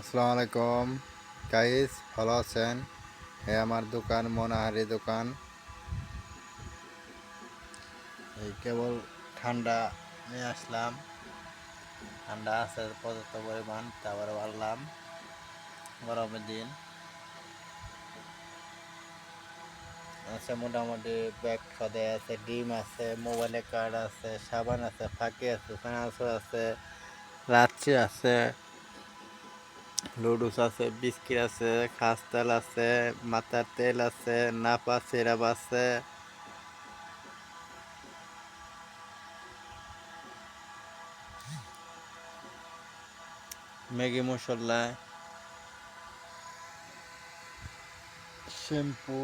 আসসালামু আলাইকুম গাইস, ভালো আছেন? আমার দোকান মনাহারি দোকান। এই কেবল ঠান্ডা নিয়ে আসলাম। ঠান্ডা আছে পর্যাপ্ত পরিমাণ, তারপরে বললাম গরমের দিন আছে। মোটামুটি ব্যাগ সদাই আছে, ডিম আছে, মোবাইলের কার্ড আছে, সাবান আছে, ফাঁকি আছে, ফাইনান্সও আছে, রাত্রি আছে, লুডুস আছে, বিস্কিট আছে, খাস তেল আছে, মাথার তেল আছে, নাপা সিরাপ আছে, ম্যাগি মশলা, শ্যাম্পু,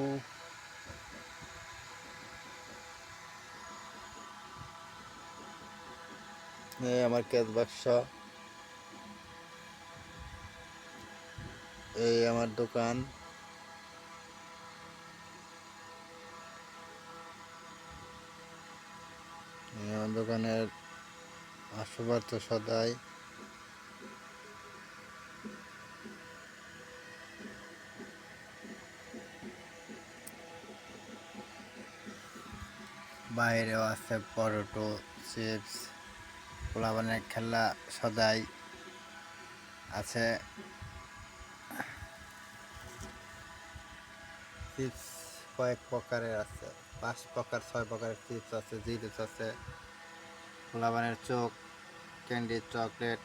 এই আমার ক্যাশ বাক্স, এই আমার দোকান। এই আমার দোকানের আসবাবপত্র সদাই। বাইরেও আছে পরোটো, চিপস, পোলাপানের খেলা সদাই আছে। চিপস কয়েক প্রকারের আছে, 5 প্রকার 6 প্রকারের চিপস আছে, জিরুস আছে, পোলাপানের চোখ, ক্যান্ডি, চকলেট,